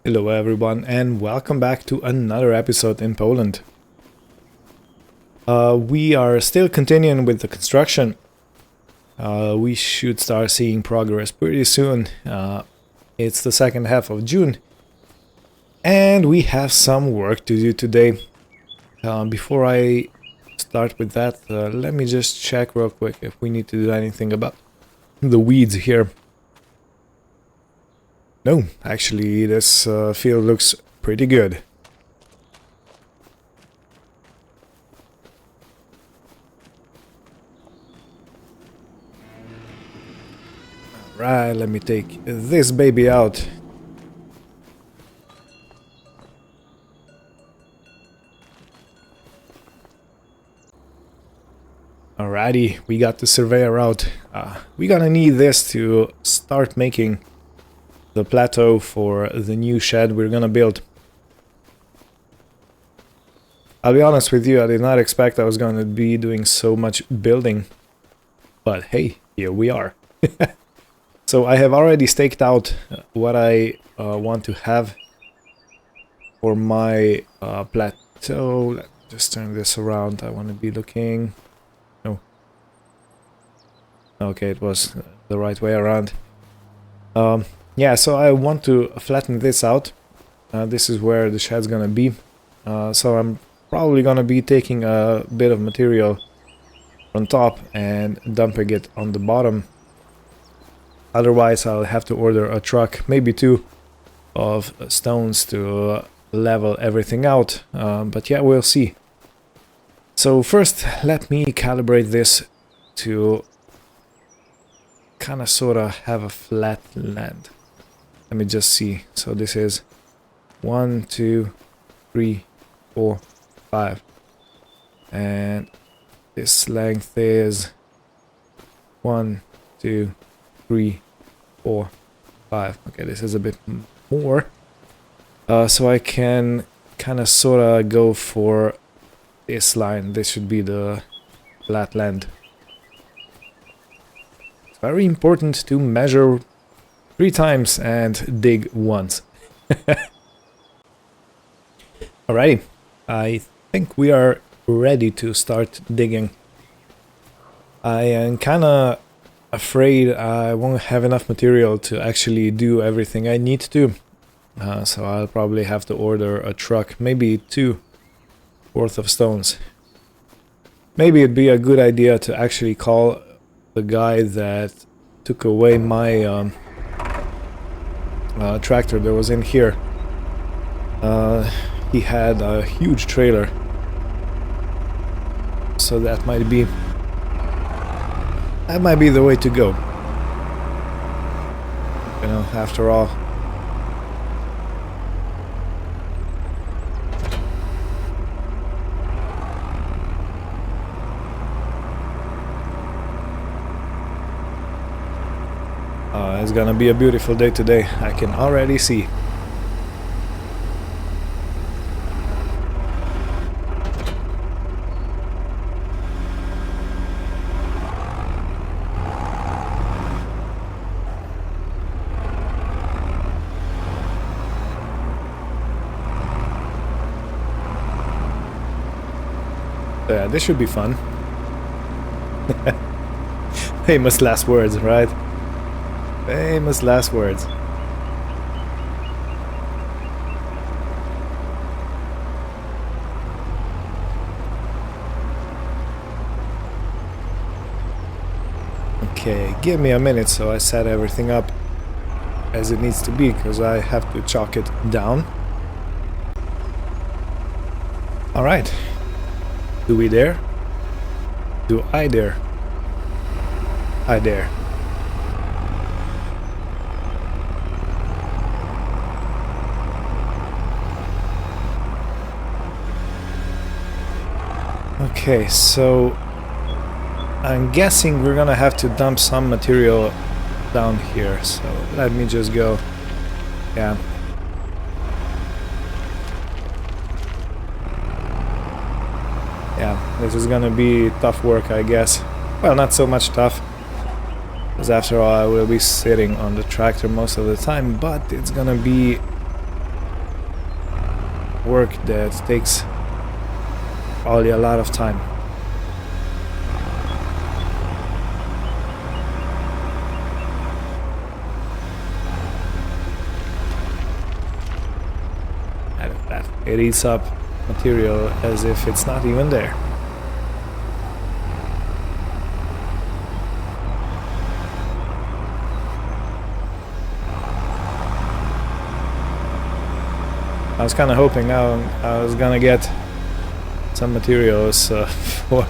Hello everyone and welcome back to another episode in Poland. We are still continuing with the construction. We should start seeing progress pretty soon. It's the second half of June and we have some work to do today. Before I start with that, let me just check real quick if we need to do anything about the weeds here. No, actually this field looks pretty good. Right, let me take this baby out. Alrighty, we got the surveyor out. We're gonna need this to start making the plateau for the new shed we're gonna build. I'll be honest with you, I did not expect I was gonna be doing so much building. But hey, here we are. So I have already staked out what I want to have for my plateau. Let's just turn this around. I want to be looking... No. Okay, it was the right way around. Yeah, so I want to flatten this out. This is where the shed's gonna be. So I'm probably gonna be taking a bit of material on top and dumping it on the bottom. Otherwise I'll have to order a truck, maybe two, of stones to level everything out. But yeah, we'll see. So first let me calibrate this to kind of sort of have a flat land. Let me just see. So this is 1, 2, 3, 4, 5. And this length is 1, 2, 3, 4, 5. Okay, this is a bit more. So I can kind of sort of go for this line. This should be the flat land. It's very important to measure 3 times and dig once. Alrighty, I think we are ready to start digging. I am kind of afraid I won't have enough material to actually do everything I need to. So I'll probably have to order a truck, maybe 2 worth of stones. Maybe it'd be a good idea to actually call the guy that took away my tractor that was in here. He had a huge trailer, so that might be the way to go. You know, after all. It's gonna be a beautiful day today, I can already see. Yeah, this should be fun. Famous last words, right? Famous last words. Okay, give me a minute so I set everything up as it needs to be, because I have to chalk it down. Alright. Do we dare? Do I dare? I dare. Okay, so I'm guessing we're gonna have to dump some material down here, so let me just go. Yeah. Yeah, this is gonna be tough work, I guess. Well, not so much tough, because after all I will be sitting on the tractor most of the time, but it's gonna be work that takes probably a lot of time. And that it eats up material as if it's not even there. I was kind of hoping I was gonna get some materials for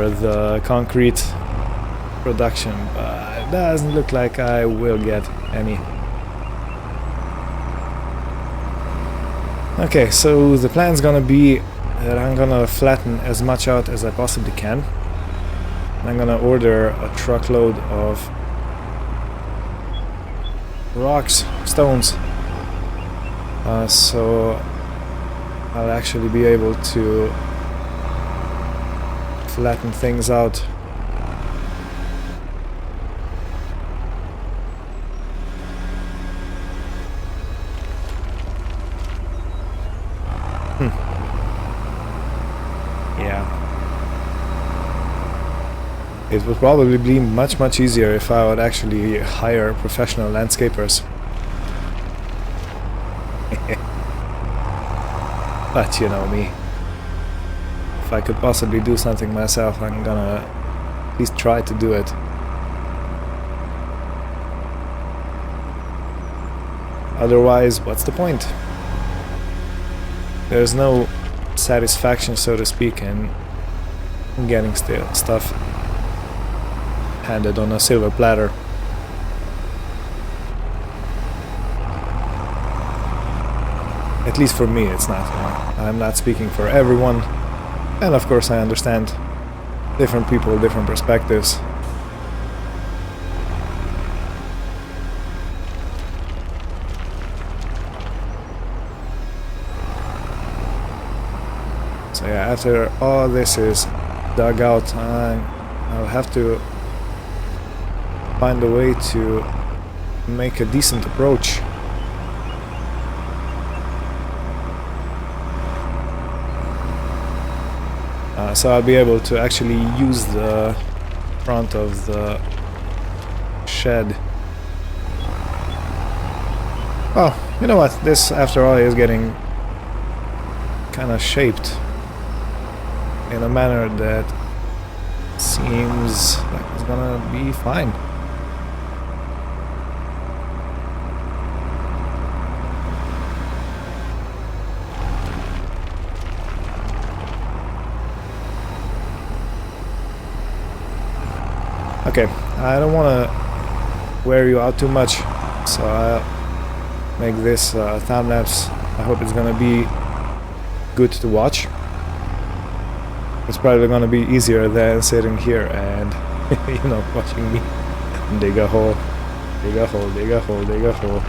the concrete production, but it doesn't look like I will get any. Okay, so the plan's gonna be that I'm gonna flatten as much out as I possibly can. I'm gonna order a truckload of rocks, stones, so I'll actually be able to flatten things out. Yeah. It would probably be much easier if I would actually hire professional landscapers. But you know me. If I could possibly do something myself, I'm gonna at least try to do it. Otherwise, what's the point? There's no satisfaction, so to speak, in getting stuff handed on a silver platter. At least for me, it's not. You know? I'm not speaking for everyone, and of course I understand different people, different perspectives. So yeah, after all this is dug out, I'll have to find a way to make a decent approach. So I'll be able to actually use the front of the shed. Oh, you know what? This, after all, is getting kind of shaped in a manner that seems like it's gonna be fine. Okay, I don't want to wear you out too much, so I'll make this time lapse. I hope it's gonna be good to watch. It's probably gonna be easier than sitting here and, you know, watching me dig a hole, dig a hole, dig a hole, dig a hole.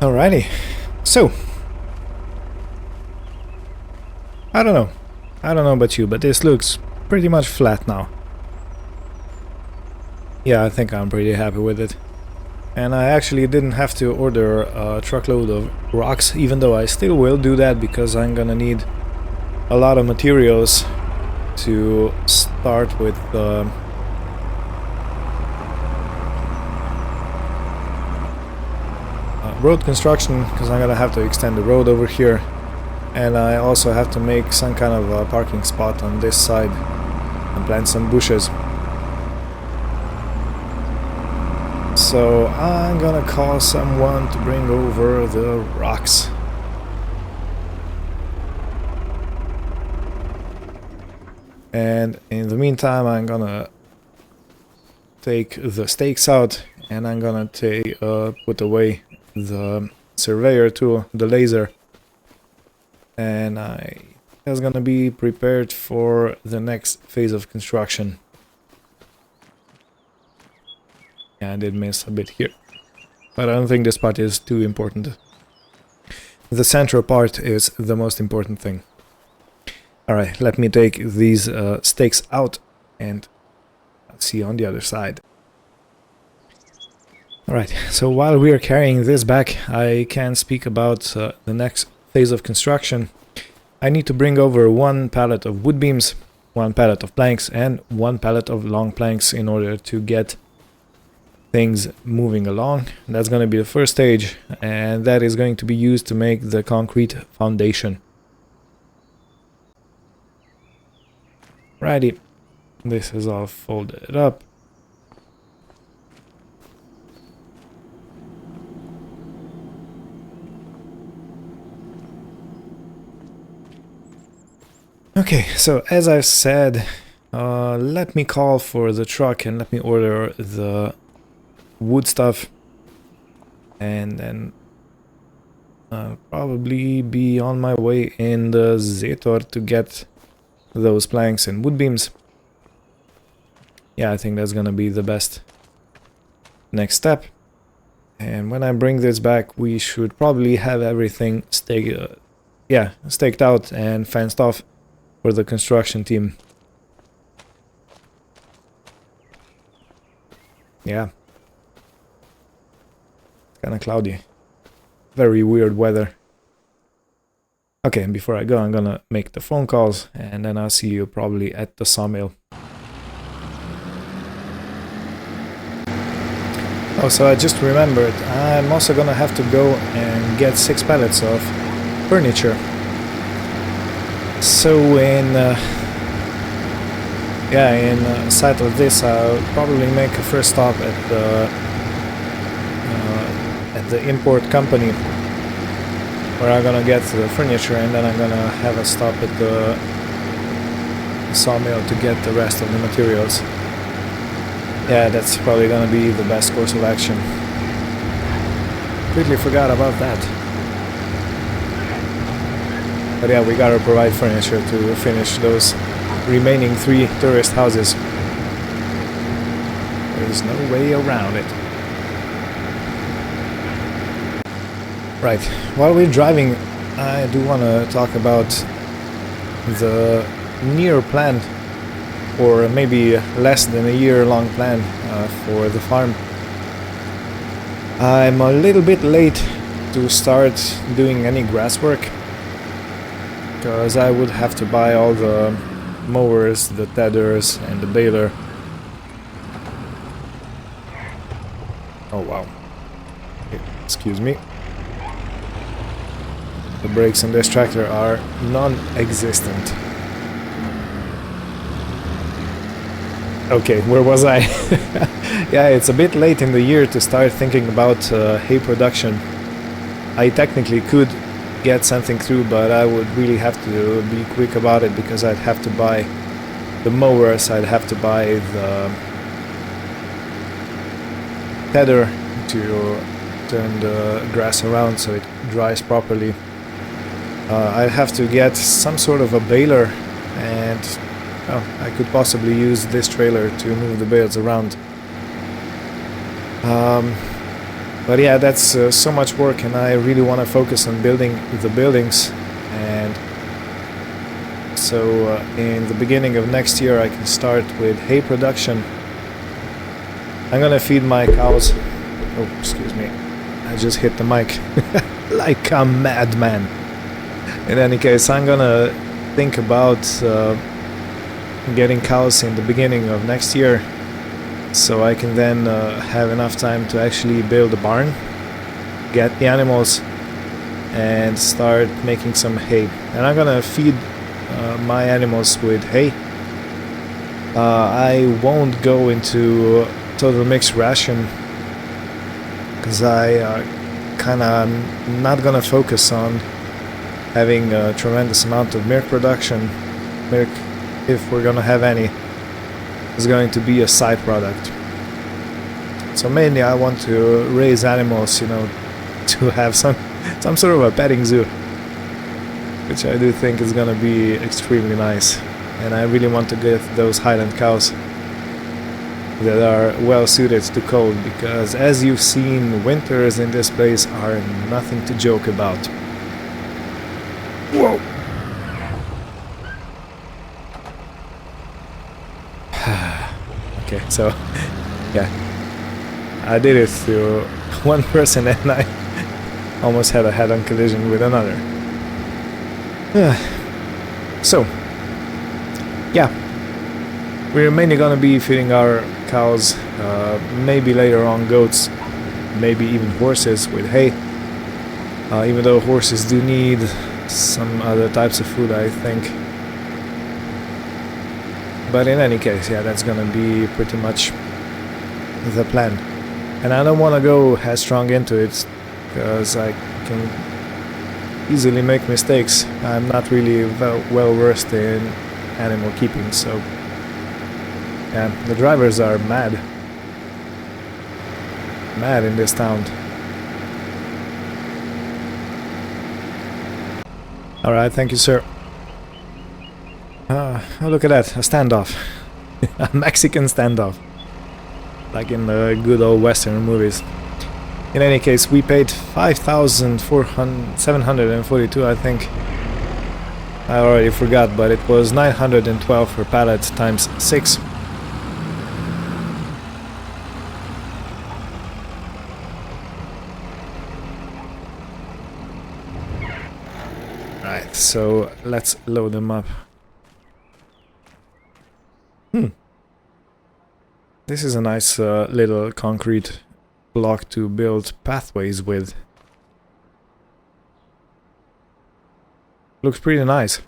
Alrighty, so I don't know about you, but this looks pretty much flat now. Yeah, I think I'm pretty happy with it. And I actually didn't have to order a truckload of rocks, even though I still will do that because I'm gonna need a lot of materials to start with road construction, because I'm gonna have to extend the road over here, and I also have to make some kind of a parking spot on this side and plant some bushes. So I'm gonna call someone to bring over the rocks. And in the meantime, I'm gonna take the stakes out, and I'm gonna put away the surveyor tool, the laser, and I is gonna be prepared for the next phase of construction. Yeah, I did miss a bit here, but I don't think this part is too important. The central part is the most important thing. Alright, let me take these stakes out, and I'll see you on the other side. Alright, so while we are carrying this back, I can speak about the next phase of construction. I need to bring over 1 pallet of wood beams, 1 pallet of planks, and 1 pallet of long planks in order to get things moving along. That's going to be the first stage, and that is going to be used to make the concrete foundation. Righty, this is all folded up. Okay, so as I've said, let me call for the truck and let me order the wood stuff, and then probably be on my way in the Zetor to get those planks and wood beams. Yeah, I think that's gonna be the best next step. And when I bring this back, we should probably have everything staked out and fenced off for the construction team. Yeah. It's kinda cloudy. Very weird weather. Okay, and before I go, I'm gonna make the phone calls, and then I'll see you probably at the sawmill. Oh, so I just remembered, I'm also gonna have to go and get 6 pallets of furniture. So in sight of this, I'll probably make a first stop at the import company, where I'm gonna get the furniture, and then I'm gonna have a stop at the sawmill to get the rest of the materials. Yeah, that's probably gonna be the best course of action. Completely forgot about that. But yeah, we gotta provide furniture to finish those remaining 3 tourist houses. There's no way around it. Right, while we're driving, I do want to talk about the near plan, or maybe less than a year-long plan for the farm. I'm a little bit late to start doing any grass work, because I would have to buy all the mowers, the tethers, and the baler. Oh wow. Excuse me. The brakes on this tractor are non-existent. Okay, where was I? Yeah, it's a bit late in the year to start thinking about hay production. I technically could get something through, but I would really have to be quick about it, because I'd have to buy the mowers, I'd have to buy the tether to turn the grass around so it dries properly. I'd have to get some sort of a baler, and I could possibly use this trailer to move the bales around. But yeah, that's so much work, and I really want to focus on building the buildings, and so in the beginning of next year I can start with hay production. I'm gonna feed my cows. Oh, excuse me, I just hit the mic like a madman. In any case, I'm gonna think about getting cows in the beginning of next year, so I can then have enough time to actually build a barn. get the animals and start making some hay. And I'm gonna feed my animals with hay. I won't go into total mixed ration because I kinda not gonna focus on having a tremendous amount of milk production. Milk, if we're gonna have any, is going to be a side product. So mainly I want to raise animals, you know, to have some sort of a petting zoo, which I do think is gonna be extremely nice. And I really want to get those Highland cows that are well suited to cold, because as you've seen, winters in this place are nothing to joke about. Whoa! Okay, so yeah, I did it to one person and I almost had a head-on collision with another. So yeah, we're mainly gonna be feeding our cows, maybe later on goats, maybe even horses with hay, even though horses do need some other types of food, I think. But in any case, yeah, that's gonna be pretty much the plan. And I don't want to go headstrong into it, because I can easily make mistakes. I'm not really well versed in animal keeping, so yeah, the drivers are mad in this town. Alright, thank you, sir. Oh, look at that, a standoff. A Mexican standoff, like in the good old Western movies. In any case, we paid 5,742, I think. I already forgot, but it was 912 per pallet times 6. Right, so let's load them up. This is a nice little concrete block to build pathways with. Looks pretty nice.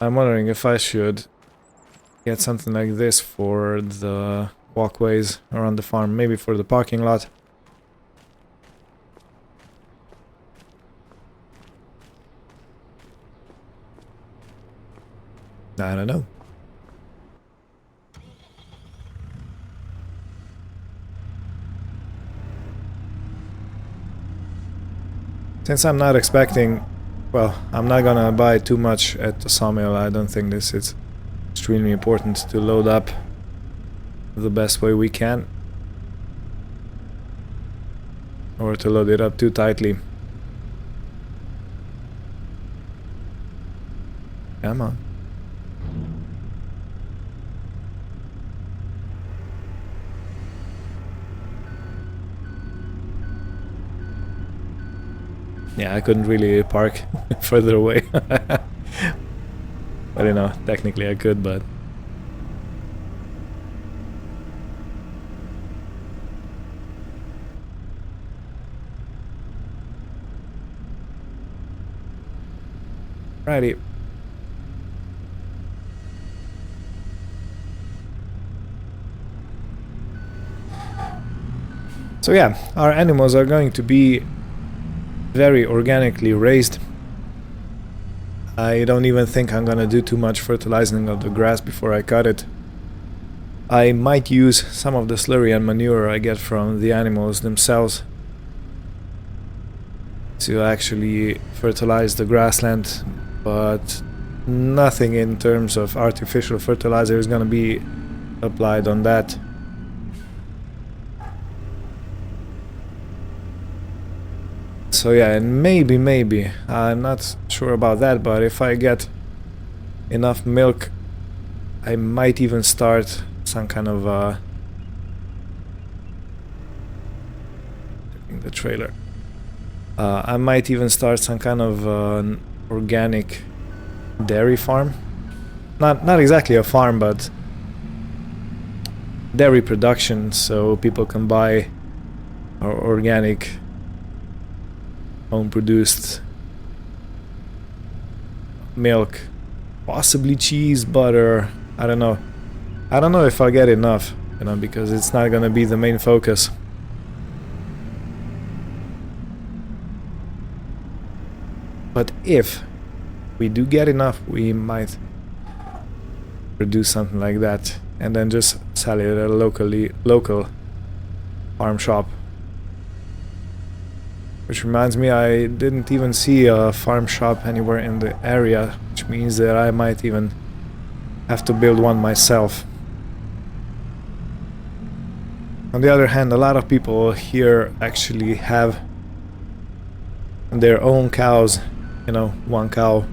I'm wondering if I should get something like this for the walkways around the farm, maybe for the parking lot. I don't know. Since I'm not expecting, well, I'm not gonna buy too much at the sawmill. I don't think this is extremely important to load up the best way we can, or to load it up too tightly. Come on. Yeah, I couldn't really park further away. But you know, technically I could, but... Righty. So yeah, our animals are going to be very organically raised. I don't even think I'm gonna do too much fertilizing of the grass before I cut it. I might use some of the slurry and manure I get from the animals themselves to actually fertilize the grassland, but nothing in terms of artificial fertilizer is gonna be applied on that. So yeah, and maybe, I'm not sure about that, but if I get enough milk, I might even start some kind of the trailer. I might even start some kind of an organic dairy farm. Not exactly a farm, but dairy production, so people can buy our organic home-produced milk, possibly cheese, butter. I don't know. I don't know if I'll get enough, you know, because it's not gonna be the main focus. But if we do get enough, we might produce something like that and then just sell it at a local farm shop. Which reminds me, I didn't even see a farm shop anywhere in the area, which means that I might even have to build one myself. On the other hand, a lot of people here actually have their own cows, you know, one cow,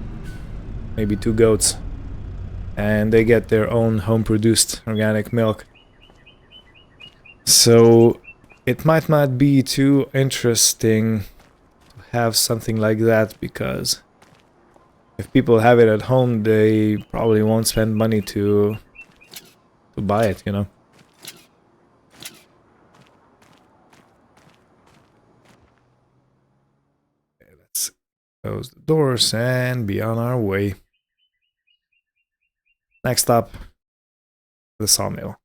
maybe 2 goats, and they get their own home-produced organic milk. So it might not be too interesting to have something like that, because if people have it at home, they probably won't spend money to buy it, you know. Okay, let's close the doors and be on our way. Next up, the sawmill.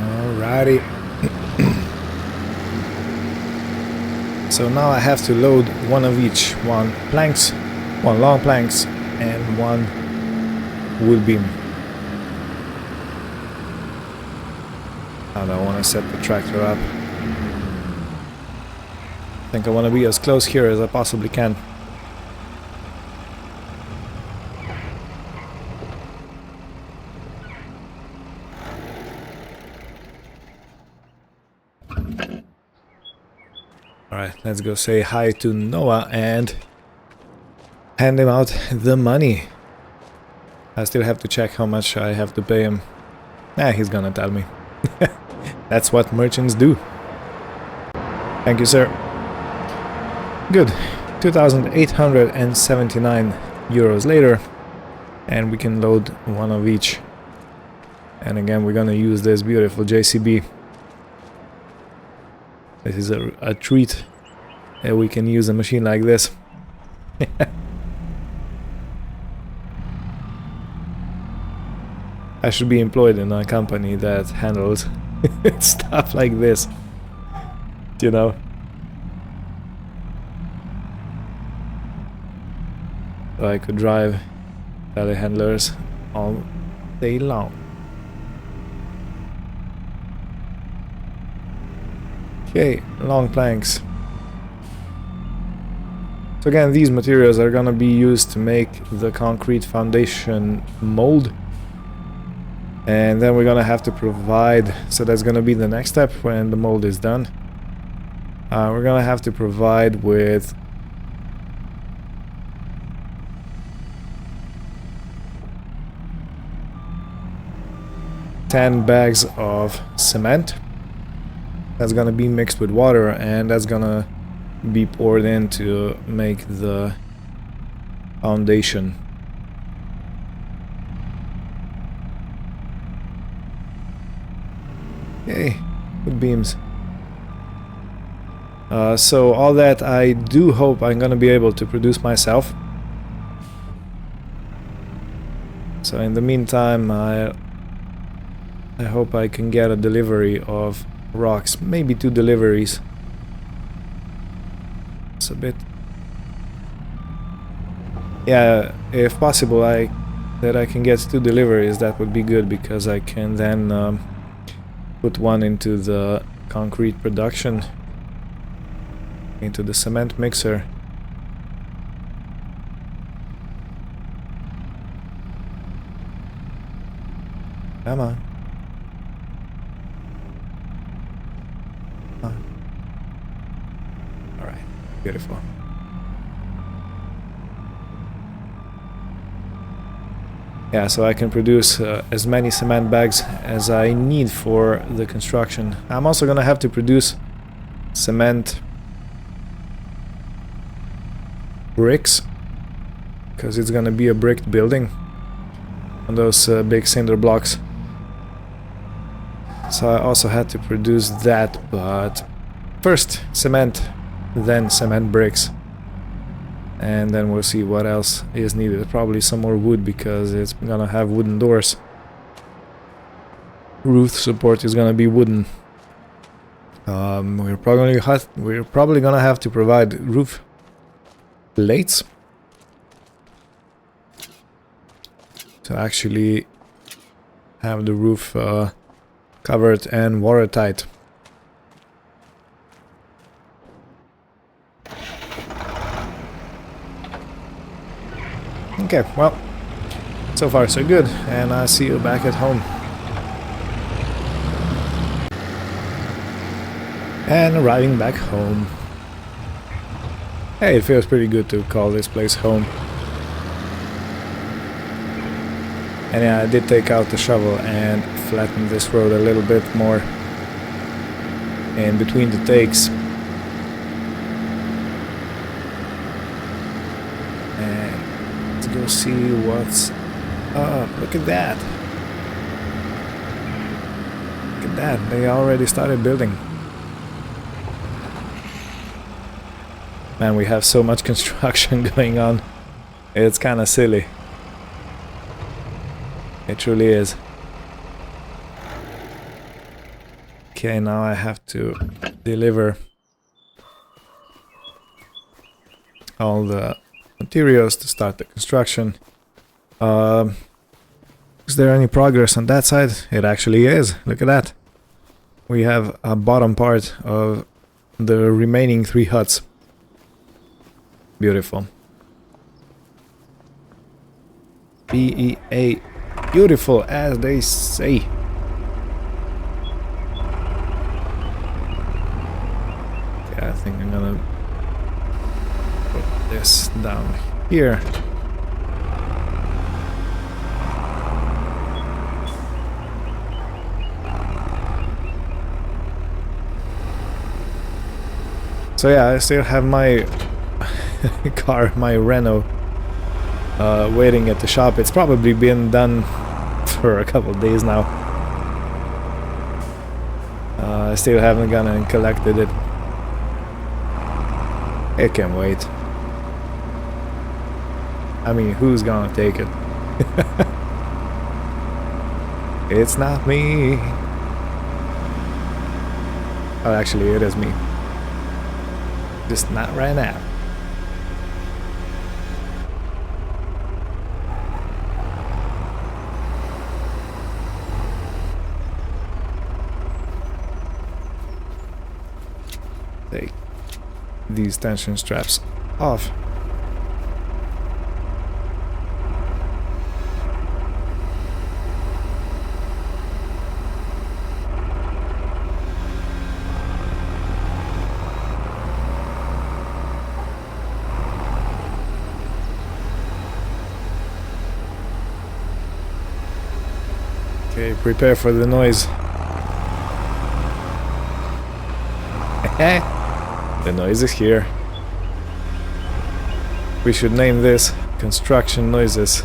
Alrighty. So now I have to load one of each. One long planks, and one wood beam. And I want to set the tractor up. I think I want to be as close here as I possibly can. Alright, let's go say hi to Noah and hand him out the money. I still have to check how much I have to pay him. He's gonna tell me. That's what merchants do. Thank you, sir. Good. 2,879 euros later, and we can load one of each. And again, we're gonna use this beautiful JCB. This is a treat that we can use a machine like this. I should be employed in a company that handles stuff like this, you know. So I could drive telehandlers all day long. Okay, long planks. So again, these materials are gonna be used to make the concrete foundation mold. And then we're gonna have to provide, so that's gonna be the next step when the mold is done. We're gonna have to provide with ten bags of cement. That's gonna be mixed with water, and that's gonna be poured in to make the foundation. Okay, good beams. So all that I do hope I'm gonna be able to produce myself. So in the meantime, I hope I can get a delivery of rocks, maybe 2 deliveries. It's a bit, yeah, if possible that I can get 2 deliveries, that would be good, because I can then put one into the concrete production, into the cement mixer. Come on. Alright, beautiful. Yeah, so I can produce as many cement bags as I need for the construction. I'm also gonna have to produce cement bricks, because it's gonna be a bricked building on those big cinder blocks. So I also had to produce that, but first cement, then cement bricks, and then we'll see what else is needed. Probably some more wood, because it's gonna have wooden doors. Roof support is gonna be wooden. We're probably gonna have to provide roof plates to actually have the roof covered and watertight. Okay, well, so far so good, and I'll see you back at home. And arriving back home. Hey, it feels pretty good to call this place home. And yeah, I did take out the shovel and flatten this road a little bit more in between the takes. And let's go see what's up. Look at that. Look at that, they already started building. Man, we have so much construction going on. It's kind of silly. It truly is. Okay, now I have to deliver all the materials to start the construction. Is there any progress on that side? It actually is. Look at that. We have a bottom part of the remaining 3 huts. Beautiful. BEA. Beautiful, as they say. Okay, I think I'm gonna put this down here. So yeah, I still have my car, my Renault, waiting at the shop. It's probably been done for a couple of days now. I still haven't gone and collected it. It can wait. I mean, who's gonna take it? It's not me. Oh, actually, it is me. Just not right now. Take these tension straps off. Okay, prepare for the noise. The noise is here. We should name this construction noises.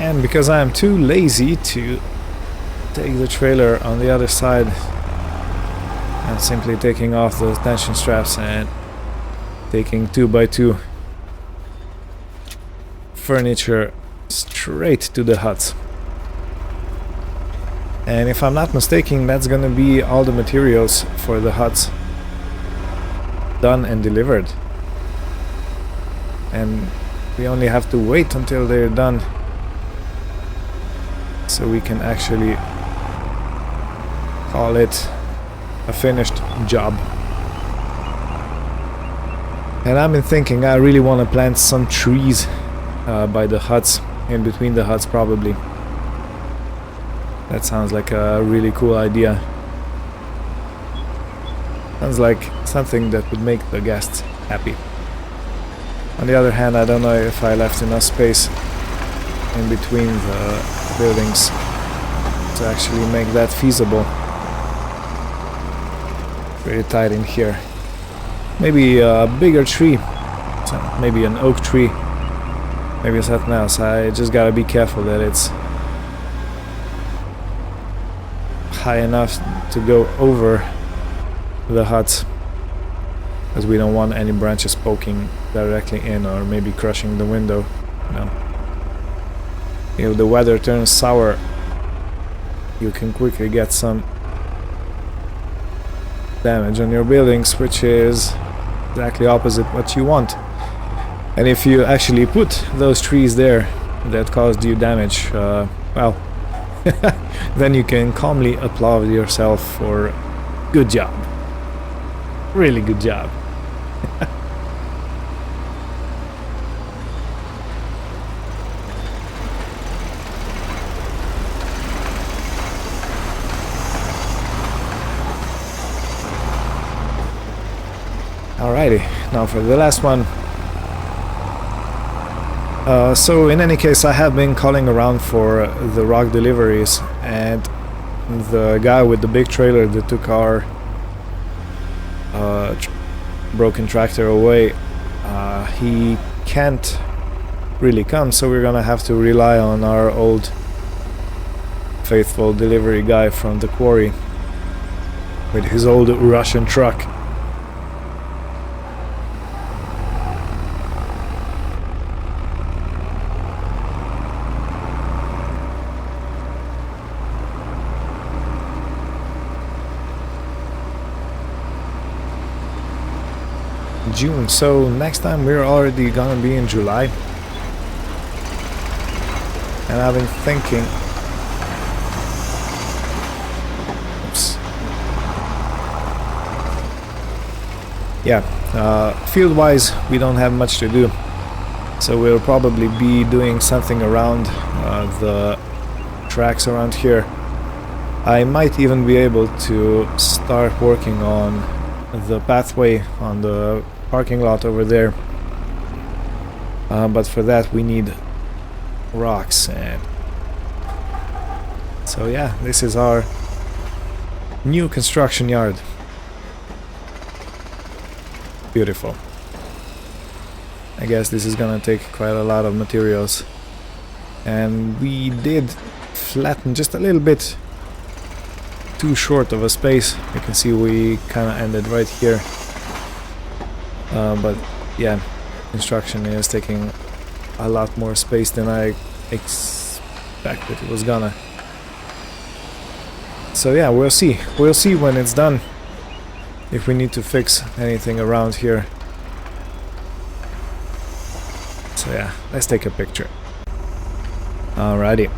And because I am too lazy to take the trailer on the other side, I'm simply taking off the tension straps and taking 2x2 furniture straight to the huts. And if I'm not mistaken, that's gonna be all the materials for the huts done and delivered. And we only have to wait until they're done so we can actually call it a finished job. And I've been thinking I really want to plant some trees by the huts, in between the huts probably. That sounds like a really cool idea. Sounds like something that would make the guests happy. On the other hand, I don't know if I left enough space in between the buildings to actually make that feasible. Pretty tight in here. Maybe a bigger tree, maybe an oak tree, maybe something else. I just gotta be careful that it's high enough to go over the huts, because we don't want any branches poking directly in or maybe crushing the window. No. If the weather turns sour, you can quickly get some damage on your buildings, which is exactly opposite what you want. And if you actually put those trees there that caused you damage, well, then you can calmly applaud yourself for good job. Really good job. Alrighty, now for the last one. So in any case, I have been calling around for the rock deliveries, and the guy with the big trailer that took our broken tractor away, he can't really come, so we're gonna have to rely on our old faithful delivery guy from the quarry with his old Russian truck. June, so next time we're already gonna be in July, and I've been thinking, oops, yeah, field wise we don't have much to do, so we'll probably be doing something around the tracks around here. I might even be able to start working on the pathway on the parking lot over there, but for that we need rocks, and so yeah, this is our new construction yard. Beautiful. I guess this is gonna take quite a lot of materials, and we did flatten just a little bit too short of a space. You can see we kind of ended right here. But yeah, construction is taking a lot more space than I expected it was gonna. So yeah, we'll see. We'll see when it's done, if we need to fix anything around here. So yeah, let's take a picture. Alrighty.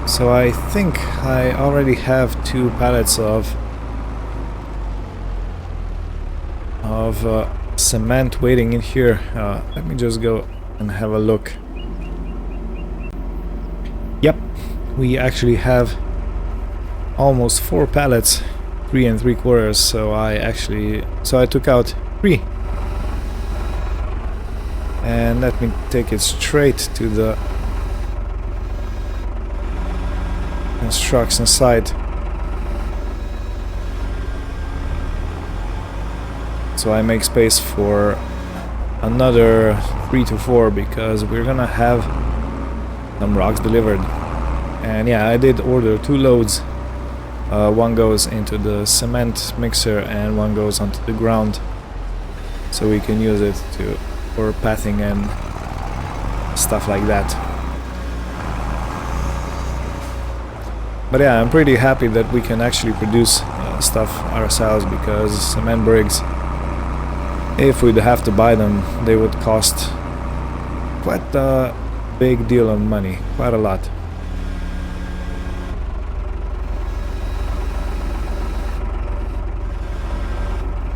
So I think I already have 2 pallets of cement waiting in here. Let me just go and have a look. Yep, we actually have almost 4 pallets, 3 3/4. So I took out 3, and let me take it straight to the construction site. So I make space for another 3 to 4 because we're gonna have some rocks delivered. And yeah, I did order 2 loads. One goes into the cement mixer and one goes onto the ground, so we can use it for pathing and stuff like that. But yeah, I'm pretty happy that we can actually produce stuff ourselves, because cement bricks, if we'd have to buy them, they would cost quite a big deal of money, quite a lot.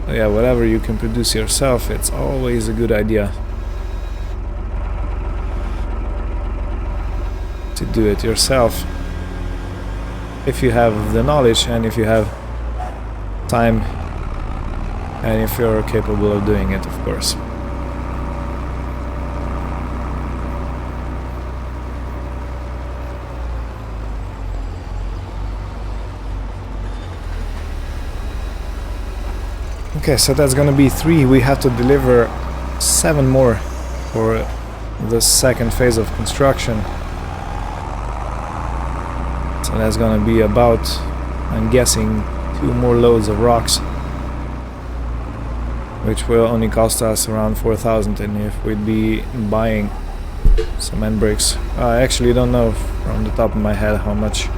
But yeah, whatever you can produce yourself, it's always a good idea to do it yourself, if you have the knowledge and if you have time and if you're capable of doing it, of course. Okay, so that's gonna be 3. We have to deliver 7 more for the second phase of construction. So that's gonna be about, I'm guessing, 2 more loads of rocks, which will only cost us around 4,000, and if we'd be buying cement bricks, I actually don't know from the top of my head how much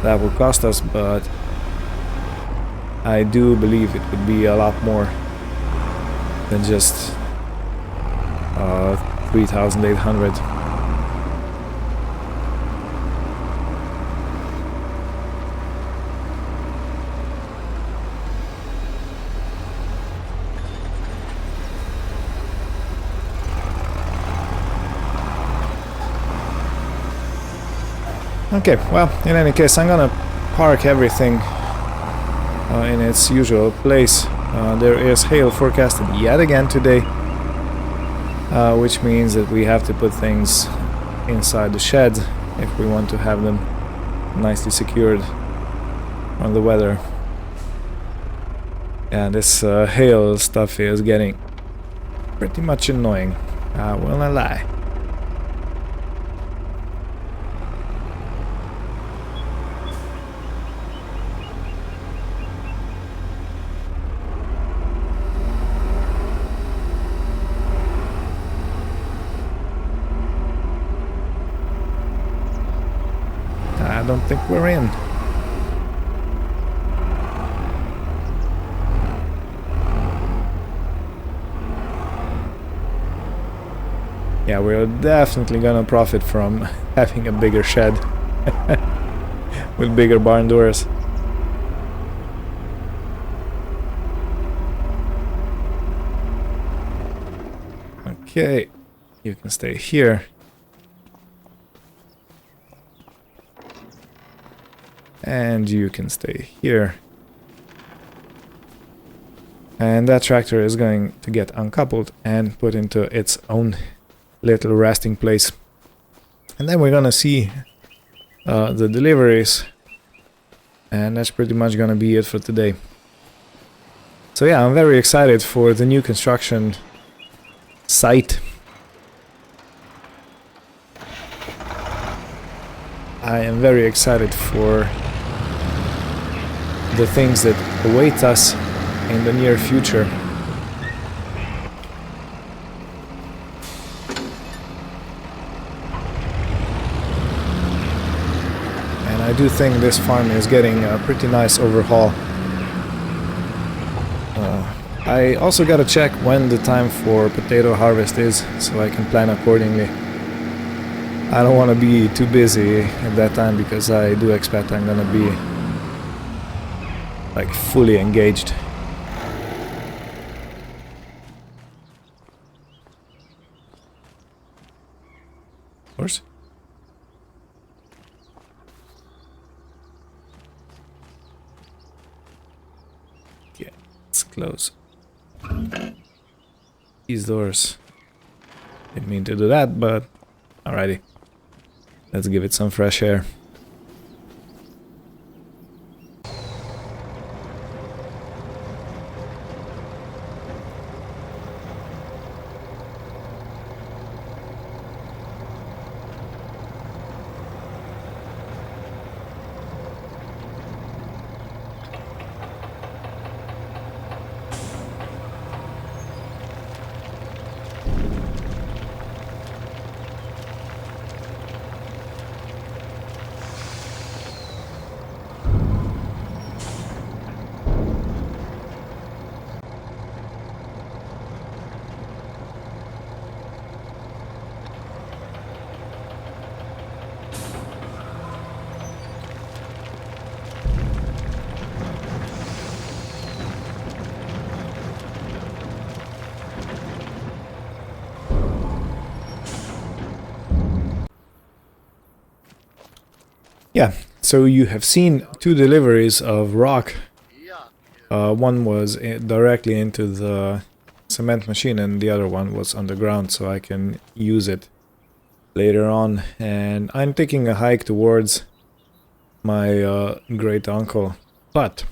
that would cost us, but I do believe it would be a lot more than just 3,800. Okay, well, in any case, I'm gonna park everything in its usual place. There is hail forecasted yet again today, which means that we have to put things inside the shed if we want to have them nicely secured from the weather. Yeah, this hail stuff is getting pretty much annoying, I will not lie. I don't think we're in. Yeah, we're definitely gonna profit from having a bigger shed with bigger barn doors. Okay, you can stay here. And you can stay here. And that tractor is going to get uncoupled and put into its own little resting place. And then we're gonna see the deliveries. And that's pretty much gonna be it for today. So yeah, I'm very excited for the new construction site. I am very excited for the things that await us in the near future. And I do think this farm is getting a pretty nice overhaul. I also gotta check when the time for potato harvest is, so I can plan accordingly. I don't want to be too busy at that time, because I do expect I'm gonna be like fully engaged. Of course. Yeah, let's close these doors. Didn't mean to do that, but alrighty. Let's give it some fresh air. Yeah, so you have seen 2 deliveries of rock. One was directly into the cement machine and the other one was underground, so I can use it later on. And I'm taking a hike towards my great uncle. But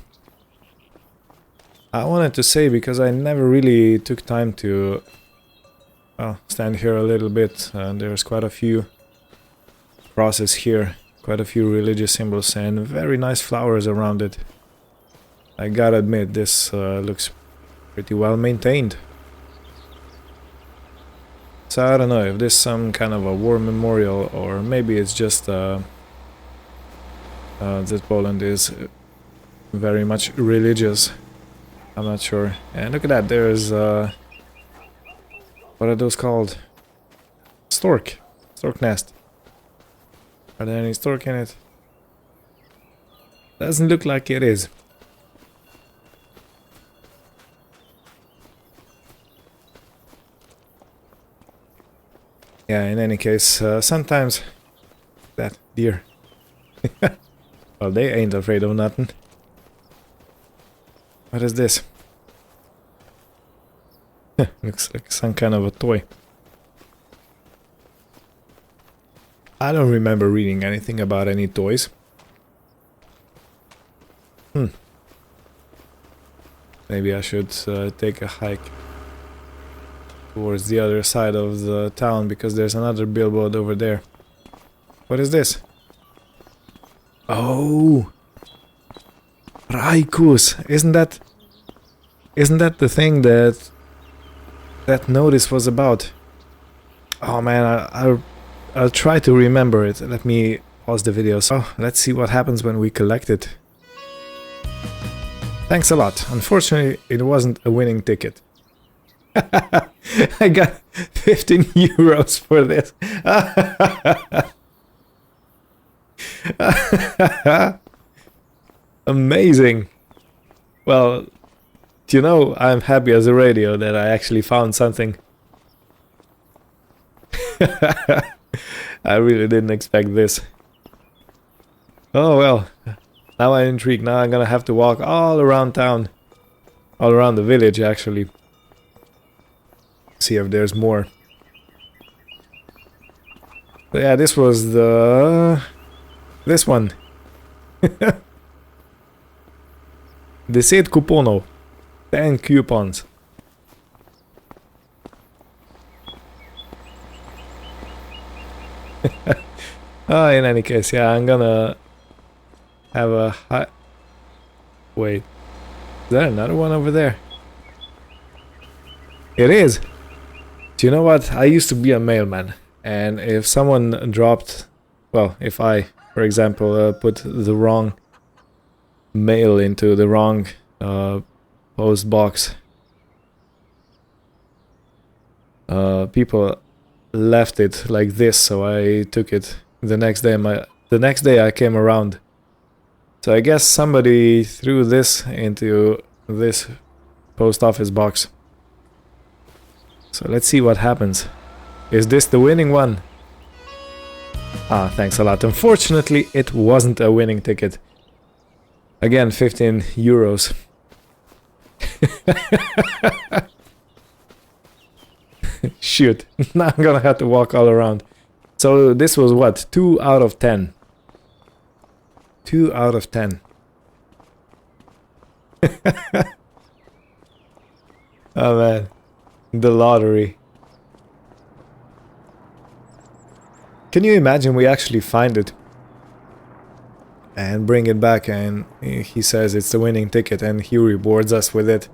I wanted to say, because I never really took time to stand here a little bit, and there's quite a few crosses here, quite a few religious symbols and very nice flowers around it. I gotta admit, this looks pretty well maintained. So I don't know if this is some kind of a war memorial, or maybe it's just that Poland is very much religious. I'm not sure. And look at that, there's what are those called? Stork nest. Are there any stork in it? Doesn't look like it is. Yeah, in any case, sometimes that deer. Well, they ain't afraid of nothing. What is this? Looks like some kind of a toy. I don't remember reading anything about any toys. Maybe I should take a hike towards the other side of the town, because there's another billboard over there. What is this? Oh! Raikus! Isn't that the thing that notice was about? Oh man, I'll try to remember it. Let me pause the video. So let's see what happens when we collect it. Thanks a lot. Unfortunately, it wasn't a winning ticket. I got 15 euros for this. Amazing. Well, you know, I'm happy as a radio that I actually found something. I really didn't expect this. Oh well, now I'm intrigued. Now I'm gonna have to walk all around town. All around the village, actually. See if there's more. But yeah, this was this one. Deset kuponov. 10 coupons. In any case, yeah, I'm gonna have a high... Wait. Is there another one over there? It is! Do you know what? I used to be a mailman. And if someone dropped... Well, if I, for example, put the wrong mail into the wrong post box, people left it like this, so I took it the next day. The next day I came around, so I guess somebody threw this into this post office box. So let's see what happens. Is this the winning one? Ah, thanks a lot. Unfortunately, it wasn't a winning ticket. Again, 15 euros. Shoot, now I'm gonna have to walk all around. So this was what? 2 out of 10. 2 out of 10. Oh man, the lottery. Can you imagine we actually find it and bring it back, and he says it's the winning ticket and he rewards us with it?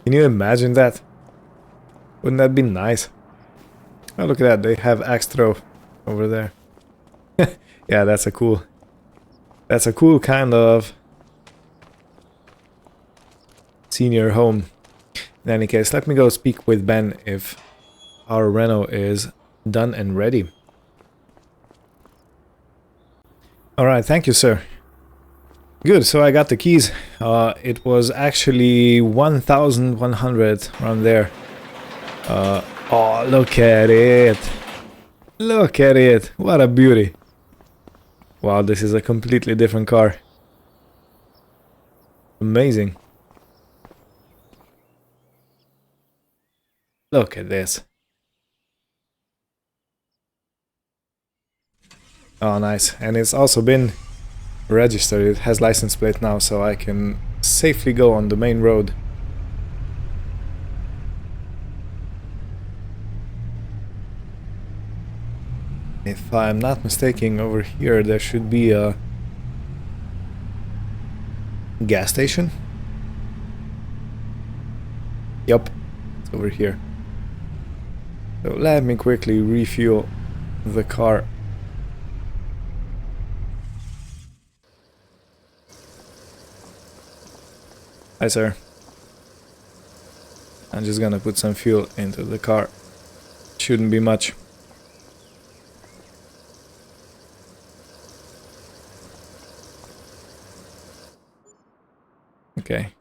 Can you imagine that? Wouldn't that be nice? Oh, look at that, they have axe throw over there. Yeah, that's a cool kind of senior home. In any case, let me go speak with Ben if our reno is done and ready. Alright, thank you, sir. Good, so I got the keys. It was actually 1,100 around there. Oh, look at it. Look at it. What a beauty. Wow, this is a completely different car. Amazing. Look at this. Oh, nice. And it's also been registered. It has license plate now, so I can safely go on the main road. If I'm not mistaken, over here there should be a gas station. Yup, it's over here. So let me quickly refuel the car. Hi, sir. I'm just gonna put some fuel into the car. Shouldn't be much. Okay,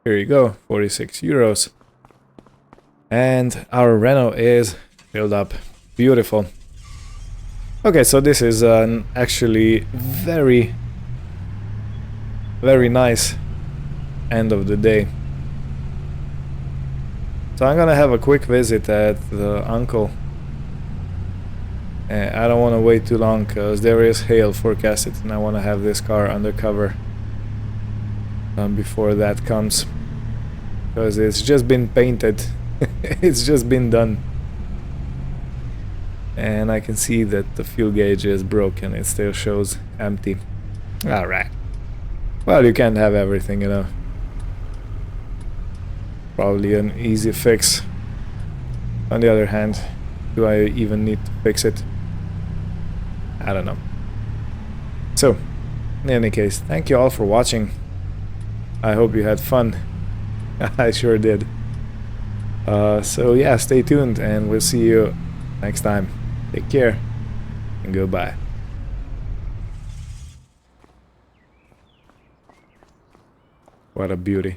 here you go, 46 euros. And our Renault is filled up. Beautiful. Okay, so this is an actually very nice end of the day. So I'm gonna have a quick visit at the uncle. I don't want to wait too long because there is hail forecasted and I want to have this car undercover before that comes, because it's just been painted. It's just been done, and I can see that the fuel gauge is broken. It still shows empty. Alright, well, you can't have everything, you know. Probably an easy fix. On the other hand, do I even need to fix it? I don't know. So, in any case, thank you all for watching. I hope you had fun. I sure did. So yeah, stay tuned and we'll see you next time. Take care and goodbye. What a beauty.